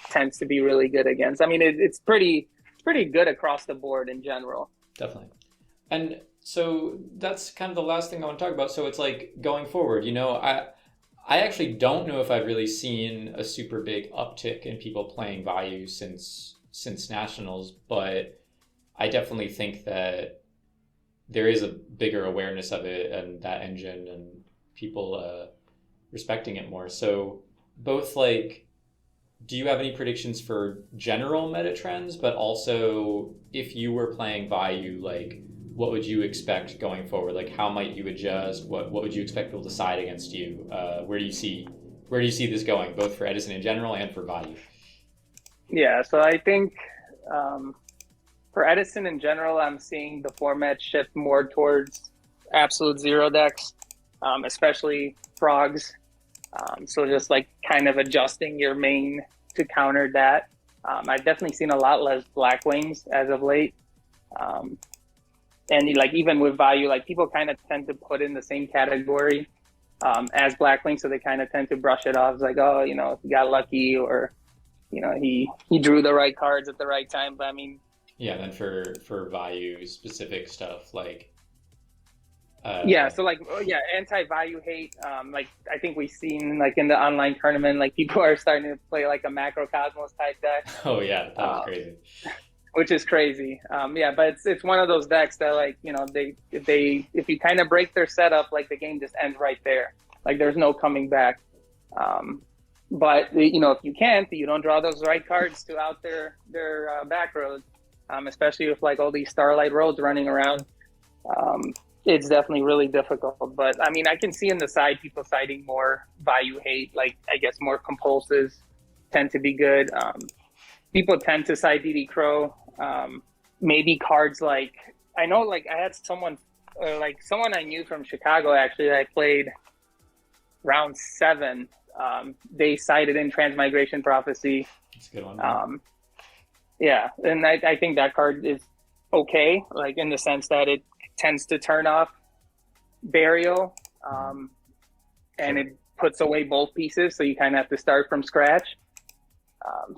tends to be really good against. I mean, it's pretty good across the board in general. Definitely, and so that's kind of the last thing I want to talk about. So it's like going forward, I actually don't know if I've really seen a super big uptick in people playing Vayu since nationals, but I definitely think that there is a bigger awareness of it and that engine and people respecting it more. So both like, do you have any predictions for general meta trends, but also if you were playing Vayu, like what would you expect going forward? Like how might you adjust? What would you expect people to side against you? Where do you see this going, both for Edison in general and for Vayu? Yeah, so I think for Edison in general, I'm seeing the format shift more towards absolute zero decks, especially frogs. So just like kind of adjusting your main to counter that. I've definitely seen a lot less Blackwings as of late. And like even with Vayu, like people kind of tend to put in the same category as Blackwing, so they kind of tend to brush it off. It's like, oh, he got lucky, or he drew the right cards at the right time. But I mean, yeah, then for Vayu specific stuff like so like anti-Vayu hate, like I think we've seen like in the online tournament, like people are starting to play like a Macrocosmos type deck. Oh yeah, that was crazy. Which is crazy. But it's one of those decks that like if you kind of break their setup, like the game just ends right there. Like there's no coming back. But if you can't, you don't draw those right cards to out their back roads. Especially with like all these Starlight roads running around, it's definitely really difficult. But I mean, I can see in the side people citing more Vayu hate. Like I guess more compulses tend to be good. People tend to cite DD Crow. Maybe cards like I know, like I had someone I knew from Chicago actually that I played round 7. They cited in Transmigration Prophecy. That's a good one. Yeah, and I think that card is okay, like in the sense that it tends to turn off Burial, and it puts away both pieces, so you kind of have to start from scratch.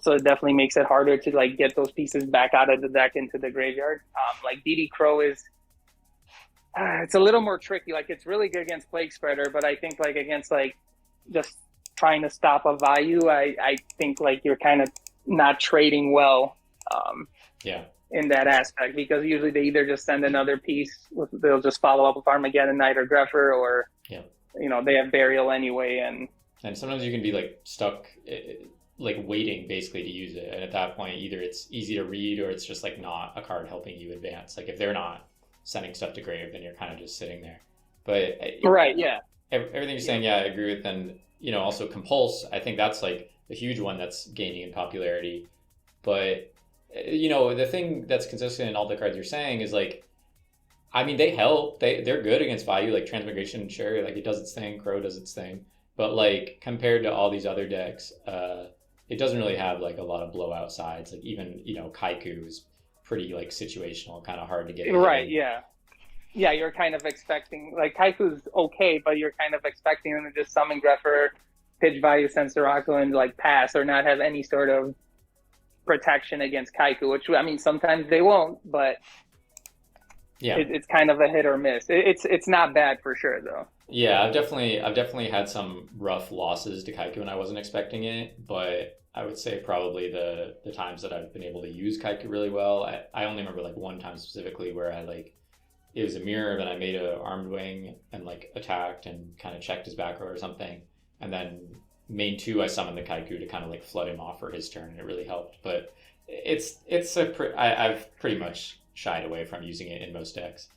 So it definitely makes it harder to like get those pieces back out of the deck into the graveyard. Like DD Crow is, it's a little more tricky. Like it's really good against Plague Spreader, but I think like against like just trying to stop a Vayu, I think like you're kind of not trading well. In that aspect, because usually they either just send another piece, they'll just follow up with Armageddon Knight or Greffer, or they have Burial anyway, and sometimes you can be like stuck like waiting basically to use it, and at that point either it's easy to read or it's just like not a card helping you advance. Like if they're not sending stuff to grave, then you're kind of just sitting there. But everything you're saying, I agree with. And also Compulse, I think that's like a huge one that's gaining in popularity. But the thing that's consistent in all the cards you're saying is like, I mean, they help. They're good against Vayu. Like Transmigration, sure, like it does its thing. Crow does its thing. But like compared to all these other decks, it doesn't really have like a lot of blowout sides. Like even Kaiku is pretty like situational, kind of hard to get. Right. Yeah. yeah, you're kind of expecting, like, Kaiku's okay, but you're kind of expecting them to just summon Grepher, pitch Vayu Sensoraku, and like pass or not have any sort of protection against Kaiku, which, I mean, sometimes they won't, but Yeah. it's kind of a hit or miss. It's not bad for sure though. Yeah, I've definitely had some rough losses to Kaiku when I wasn't expecting it, but I would say probably the times that I've been able to use Kaiku really well, I only remember like one time specifically where I like it was a mirror, then I made a armed wing and like attacked and kind of checked his back row or something, and then main two I summoned the Kaiku to kind of like flood him off for his turn, and it really helped. But I've pretty much shied away from using it in most decks.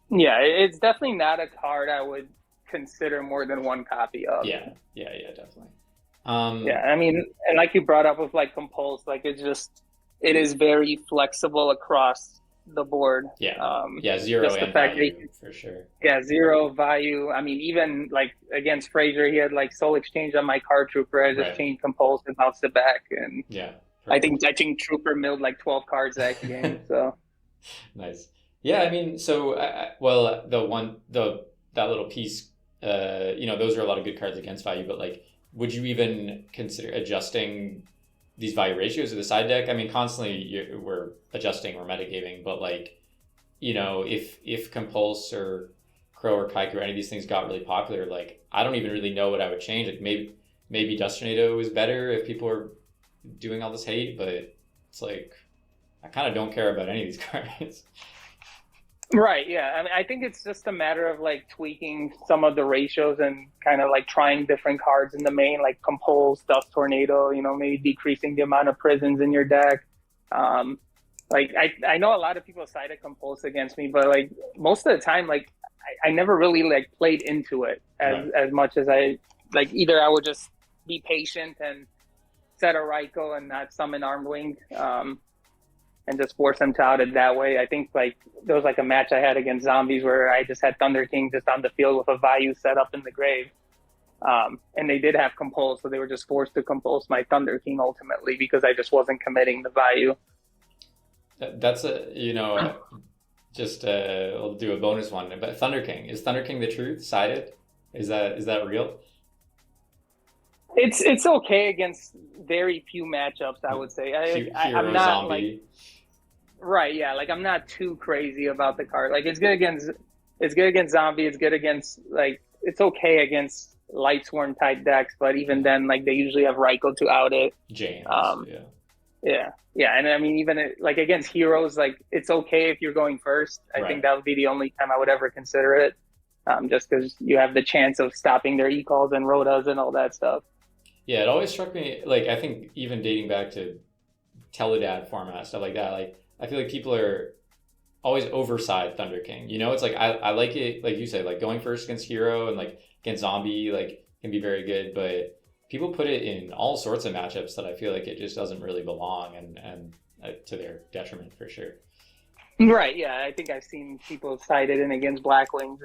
Yeah, it's definitely not a card I would consider more than one copy of. Yeah, definitely. Yeah, I mean, and like you brought up with like Compulse, like it is very flexible across the board. Zero just the and fact value that for sure. Yeah, zero value. I mean, even like against Frazier, he had like Soul Exchange on my card Trooper. I just changed Compulse and bounced it back, and yeah, I think Trooper milled like 12 cards that game. So nice. Yeah, I mean, so well, that little piece, those are a lot of good cards against value, but like, would you even consider adjusting these value ratios of the side deck? I mean, constantly we're adjusting, we're metagaming, but like, if Compulse or Crow or Kaiku or any of these things got really popular, like, I don't even really know what I would change. Like maybe Dust Tornado is better if people are doing all this hate, but it's like, I kind of don't care about any of these cards. Right, yeah. I mean, I think it's just a matter of like tweaking some of the ratios and kind of like trying different cards in the main, like Compulse, Dust Tornado, maybe decreasing the amount of prisons in your deck. Like I know a lot of people cited Compulse against me, but like most of the time, like I never really like played into it as much as I like. Either I would just be patient and set a Raikou and not summon Armed Wing, and just force them to out it that way. I think like there was like a match I had against Zombies where I just had Thunder King just on the field with a Vayu set up in the grave. And they did have Compulse, so they were just forced to Compulse my Thunder King ultimately because I just wasn't committing the Vayu. That's we'll do a bonus one. But Thunder King, is Thunder King the truth sided? Is that real? It's okay against very few matchups, I would say. I'm not zombie. Like right, yeah. Like I'm not too crazy about the card. Like it's good against Zombie. It's good against like it's okay against Lightsworn type decks, but even then, like they usually have Raikou to out it. James, yeah, and I mean even like against heroes, like it's okay if you're going first. I think that would be the only time I would ever consider it, just because you have the chance of stopping their e-calls and rotas and all that stuff. Yeah, it always struck me, like, I think even dating back to Teledad format, stuff like that, like, I feel like people are always overside Thunder King. It's like, I like it, like you said, like, going first against hero and, like, against zombie, like, can be very good, but people put it in all sorts of matchups that I feel like it just doesn't really belong, and to their detriment, for sure. Right, yeah, I think I've seen people cited in against Blackwings.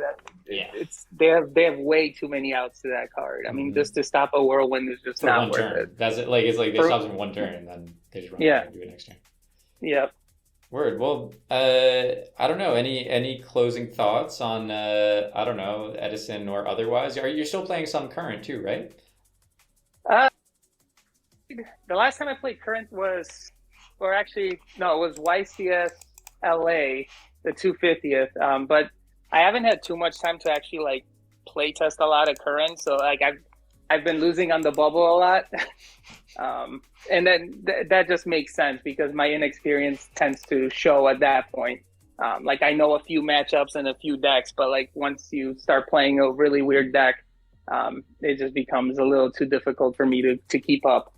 They have way too many outs to that card. I mean, just to stop a Whirlwind is just not worth it. That's it. Like it's like they stop in one turn and then they just run and do it next turn. Yep. Word. Well, I don't know. Any closing thoughts on I don't know, Edison or otherwise? You're still playing some current too, right? The last time I played current was YCS LA, the 250th. But I haven't had too much time to actually like play test a lot of current. So like I've been losing on the bubble a lot. And then that just makes sense because my inexperience tends to show at that point. Like I know a few matchups and a few decks, but like once you start playing a really weird deck, it just becomes a little too difficult for me to keep up.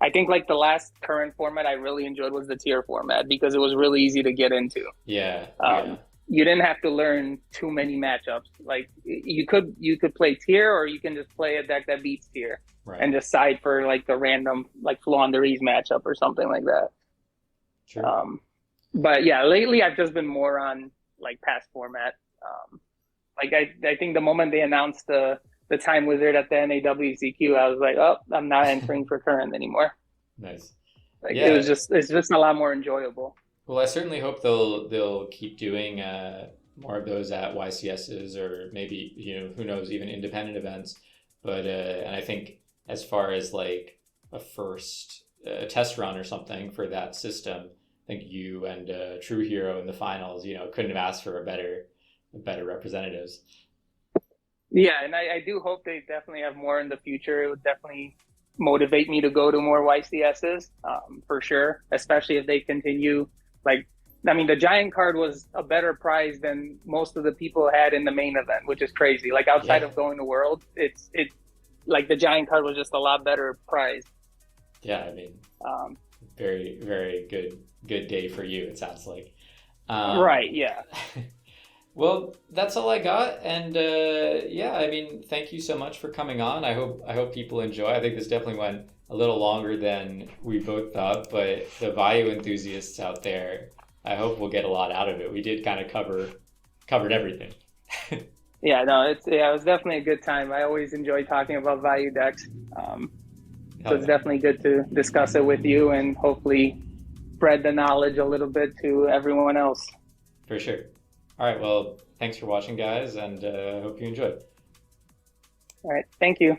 I think like the last current format I really enjoyed was the tier format because it was really easy to get into. Yeah. You didn't have to learn too many matchups. Like you could play tier, or you can just play a deck that beats tier and just side for like the random like Flaunderies matchup or something like that. Sure. But yeah, lately I've just been more on like past format. Like I think the moment they announced the Time Wizard at the NAWCQ, I was like, oh, I'm not entering for current anymore. Nice. Like it's just a lot more enjoyable. Well, I certainly hope they'll keep doing more of those at YCSs, or maybe, who knows, even independent events. But and I think as far as like a first test run or something for that system, I think you and True Hero in the finals, couldn't have asked for a better representatives. Yeah, and I do hope they definitely have more in the future. It would definitely motivate me to go to more YCSs, for sure, especially if they continue. Like, I mean, the giant card was a better prize than most of the people had in the main event, which is crazy. Like, outside Yeah, of going to World, it like the giant card was just a lot better prize. yeah. I mean, Um, very, very good day for you, it sounds like. Um, right, yeah. well, that's all I got, and yeah, I mean, thank you so much for coming on. I hope people enjoy. I think this definitely went a little longer than we both thought, but the Vayu enthusiasts out there, I hope we'll get a lot out of it. We did kind of covered everything. Yeah, no, it was definitely a good time. I always enjoy talking about value decks. So Hell it's yeah, definitely good to discuss it with you and hopefully spread the knowledge a little bit to everyone else. for sure. All right, well, thanks for watching, guys, and hope you enjoyed. All right, thank you.